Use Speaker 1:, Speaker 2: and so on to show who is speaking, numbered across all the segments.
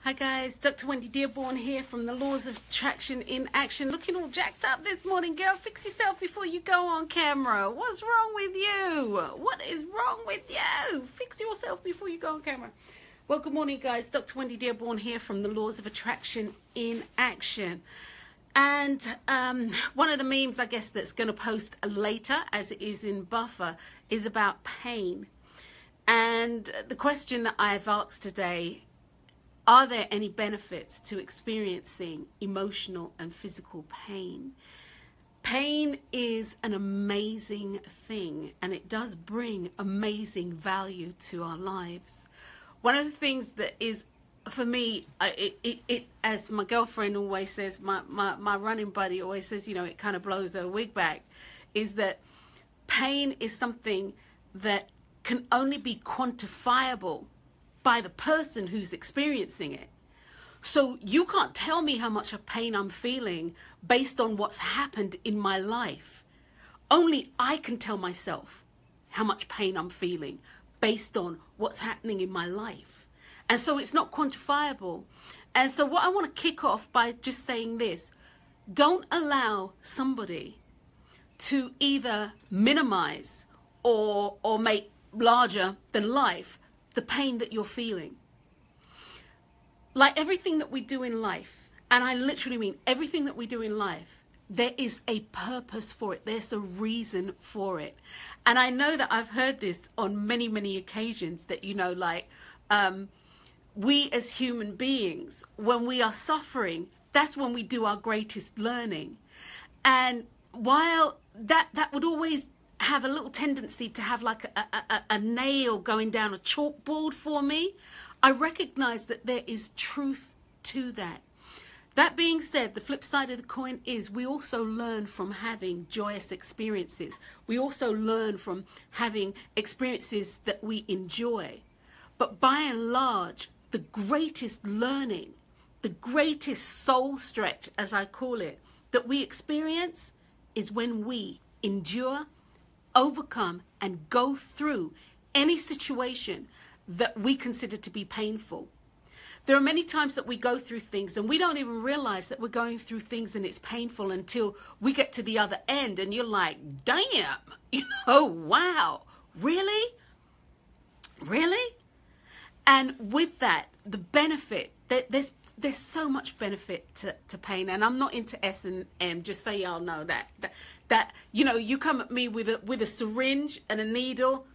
Speaker 1: Hi guys, Dr. Dearborne here from the Laws of Attraction in Action. Looking all jacked up this morning, girl. Fix yourself before you go on camera. What's wrong with you? What is wrong with you? Fix yourself before you go on camera. Well, good morning guys. Dr. Dearborne here from the Laws of Attraction in Action. And one of the memes, I guess, that's going to post later, as it is in Buffer, is about pain. And the question that I've asked today: are there any benefits to experiencing emotional and physical pain? Pain is an amazing thing, and it does bring amazing value to our lives. One of the things that is, for me, as my girlfriend always says, my running buddy always says, you know, it kind of blows her wig back, is that pain is something that can only be quantifiable by the person who's experiencing it. So you can't tell me how much of pain I'm feeling based on what's happened in my life. Only I can tell myself how much pain I'm feeling based on what's happening in my life. And so it's not quantifiable. And so what I want to kick off by just saying this: don't allow somebody to either minimize or make larger than life the pain that you're feeling. Like everything that we do in life, and I literally mean everything that we do in life, there is a purpose for it. There's a reason for it. And I know that I've heard this on many occasions, that, you know, like, we as human beings, when we are suffering, that's when we do our greatest learning. And while that would always have a little tendency to have like a nail going down a chalkboard for me, I recognize that there is truth to that. That being said, the flip side of the coin is we also learn from having joyous experiences. We also learn from having experiences that we enjoy. But by and large, the greatest learning, the greatest soul stretch, as I call it, that we experience is when we endure, overcome, and go through any situation that we consider to be painful. There are many times that we go through things and we don't even realize that we're going through things and it's painful until we get to the other end, and you're like, damn, you know, wow, really? And with that, the benefit, there's so much benefit to pain. And I'm not into S&M, just so y'all know that you know, you come at me with a syringe and a needle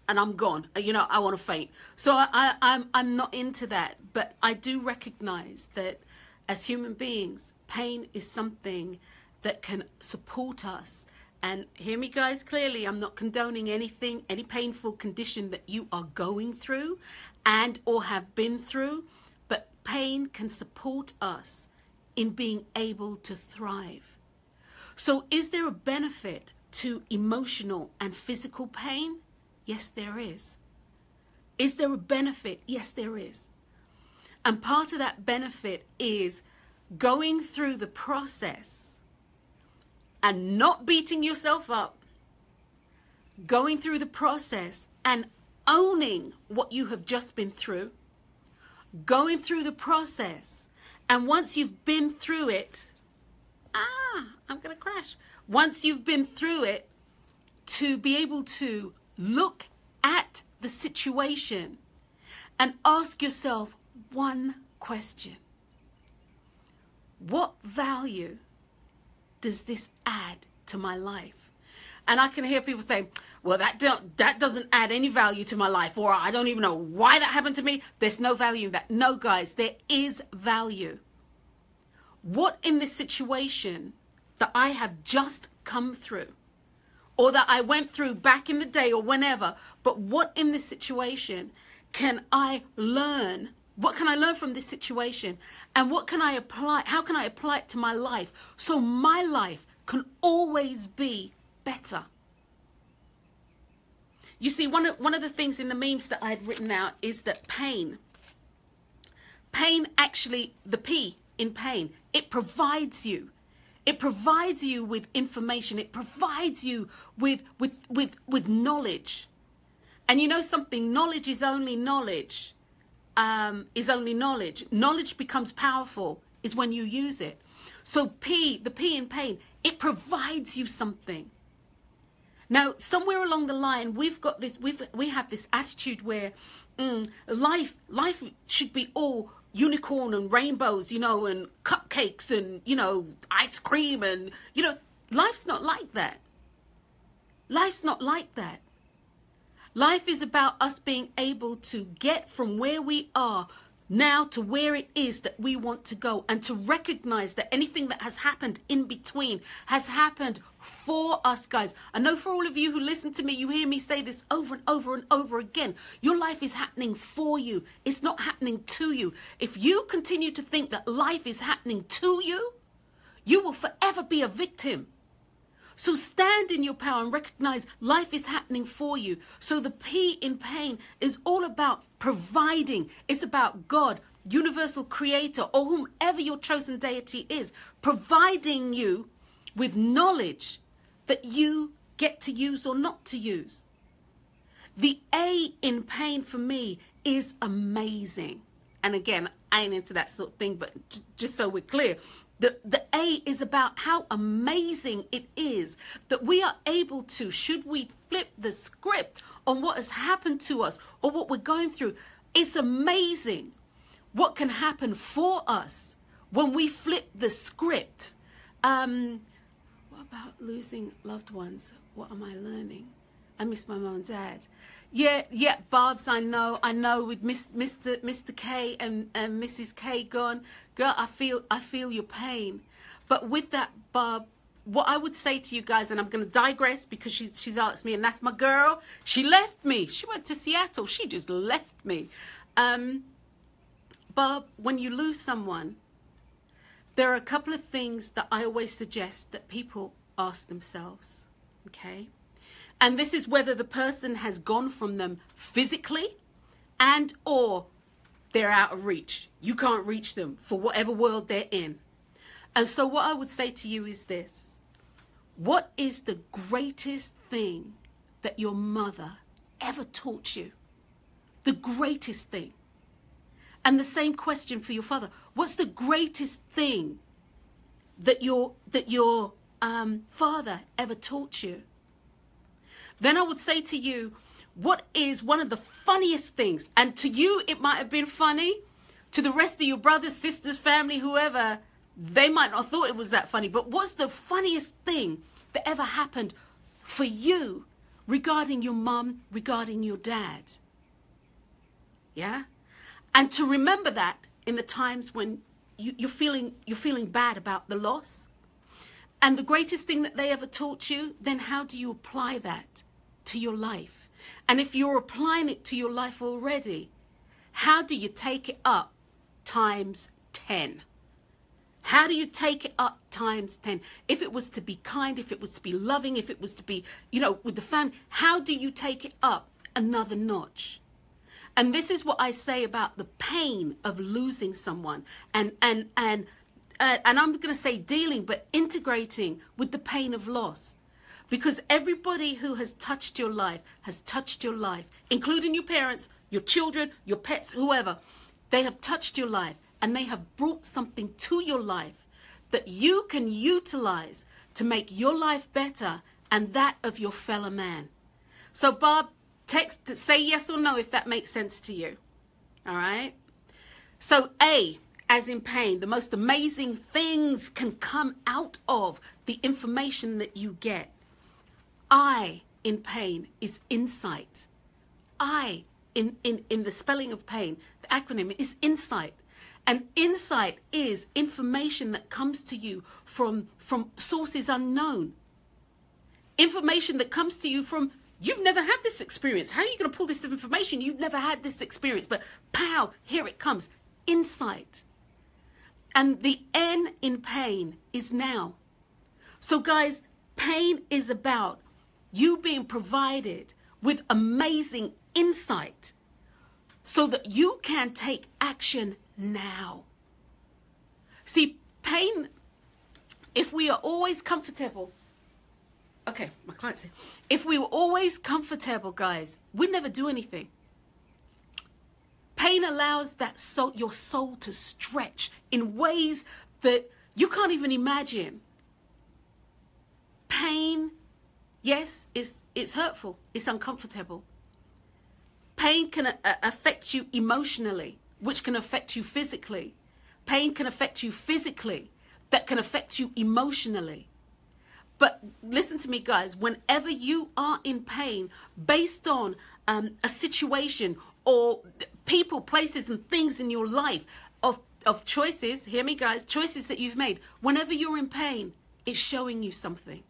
Speaker 1: and I'm gone. You know, I want to faint. So I'm not into that. But I do recognize that as human beings, pain is something that can support us. And hear me guys clearly, I'm not condoning anything, any painful condition that you are going through and or have been through, but pain can support us in being able to thrive. So is there a benefit to emotional and physical pain? Yes, there is. Is there a benefit? Yes, there is. And part of that benefit is going through the process and not beating yourself up, going through the process and owning what you have just been through, going through the process, and once you've been through it, I'm going to crash. Once you've been through it, to be able to look at the situation and ask yourself one question: what value does this add to my life? And I can hear people saying, well, that doesn't add any value to my life, or I don't even know why that happened to me. There's no value in that. No, guys, there is value. What in this situation that I have just come through, or that I went through back in the day or whenever, but what in this situation can I learn? What can I learn from this situation? And what can I apply? How can I apply it to my life so my life can always be better? You see, one of the things in the memes that I had written out is that pain actually, the P in pain, it provides you with information. It provides you with knowledge. And you know something, knowledge is only knowledge is only knowledge. Knowledge becomes powerful is when you use it. So the P in pain, it provides you something. Now, somewhere along the line, we have this attitude where life should be all unicorn and rainbows, and cupcakes and, ice cream and, life's not like that. Life's not like that. Life is about us being able to get from where we are now to where it is that we want to go, and to recognize that anything that has happened in between has happened for us, guys. I know for all of you who listen to me, you hear me say this over and over and over again. Your life is happening for you. It's not happening to you. If you continue to think that life is happening to you, you will forever be a victim. So stand in your power and recognize life is happening for you. So the P in pain is all about providing. It's about God, universal creator, or whomever your chosen deity is, providing you with knowledge that you get to use or not to use. The A in pain for me is amazing. And again, I ain't into that sort of thing, but just so we're clear, the A is about how amazing it is that we are able to, should we flip the script on what has happened to us or what we're going through, it's amazing what can happen for us when we flip the script. What about losing loved ones? What am I learning? I miss my mum and dad. Yeah, Barbs, I know with Mr. K and Mrs. K gone, girl, I feel your pain. But with that, Barb, what I would say to you guys, and I'm going to digress because she's asked me, and that's my girl. She left me. She went to Seattle. She just left me. Barb, when you lose someone, there are a couple of things that I always suggest that people ask themselves, okay? And this is whether the person has gone from them physically and or they're out of reach. You can't reach them for whatever world they're in. And so what I would say to you is this. What is the greatest thing that your mother ever taught you? The greatest thing. And the same question for your father. What's the greatest thing that your father ever taught you? Then I would say to you, what is one of the funniest things? And to you, it might have been funny. To the rest of your brothers, sisters, family, whoever, they might not have thought it was that funny. But what's the funniest thing that ever happened for you regarding your mum, regarding your dad? Yeah? And to remember that in the times when you're feeling bad about the loss. And the greatest thing that they ever taught you, then how do you apply that to your life? And if you're applying it to your life already, how do you take it up times 10? How do you take it up times 10? If it was to be kind, if it was to be loving, if it was to be, with the family, how do you take it up another notch? And this is what I say about the pain of losing someone and I'm going to say dealing, but integrating with the pain of loss. Because everybody who has touched your life, including your parents, your children, your pets, whoever. They have touched your life and they have brought something to your life that you can utilize to make your life better and that of your fellow man. So Bob, text, say yes or no if that makes sense to you. All right? So A, as in pain, the most amazing things can come out of the information that you get. I in pain is insight. I in the spelling of pain, the acronym is insight. And insight is information that comes to you from sources unknown. Information that comes to you from, you've never had this experience. How are you going to pull this information? You've never had this experience, but pow, here it comes. Insight. And the N in pain is now. So guys, pain is about you being provided with amazing insight so that you can take action now. See, pain, if we are always comfortable, okay, my client's here. If we were always comfortable, guys, we'd never do anything. Pain allows your soul to stretch in ways that you can't even imagine. Pain, yes, it's hurtful. It's uncomfortable. Pain can affect you emotionally, which can affect you physically. Pain can affect you physically, that can affect you emotionally. But listen to me, guys, whenever you are in pain based on a situation or people, places, and things in your life of choices, hear me, guys, choices that you've made, whenever you're in pain, it's showing you something.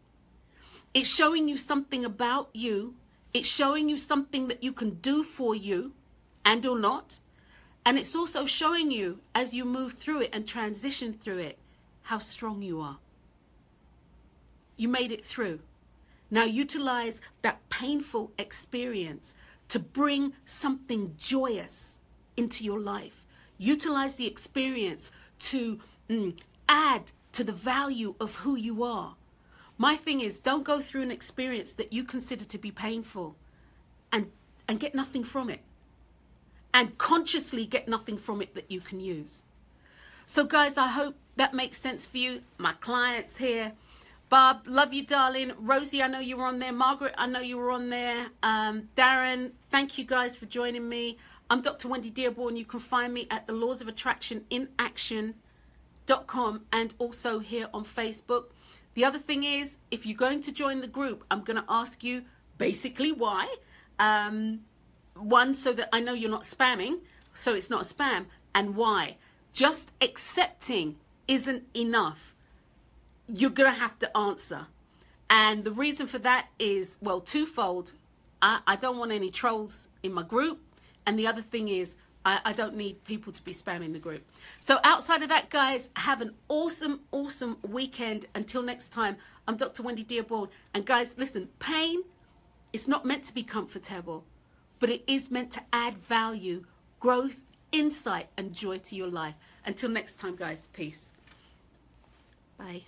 Speaker 1: It's showing you something about you. It's showing you something that you can do for you and or not. And it's also showing you, as you move through it and transition through it, how strong you are. You made it through. Now utilize that painful experience to bring something joyous into your life. Utilize the experience to add to the value of who you are. My thing is, don't go through an experience that you consider to be painful and get nothing from it. And consciously get nothing from it that you can use. So guys, I hope that makes sense for you. My clients here. Bob, love you, darling. Rosie, I know you were on there. Margaret, I know you were on there. Darren, thank you guys for joining me. I'm Dr. Wendy Dearborne. You can find me at the Laws of Attraction in Action.com and also here on Facebook. The other thing is, if you're going to join the group, I'm going to ask you basically why. One, so that I know you're not spamming, so it's not a spam, and why. Just accepting isn't enough. You're going to have to answer. And the reason for that is, well, twofold. I don't want any trolls in my group. And the other thing is, I don't need people to be spamming the group. So outside of that, guys, have an awesome, awesome weekend. Until next time, I'm Dr. Wendy Dearborne. And guys, listen, pain is not meant to be comfortable, but it is meant to add value, growth, insight, and joy to your life. Until next time, guys, peace. Bye.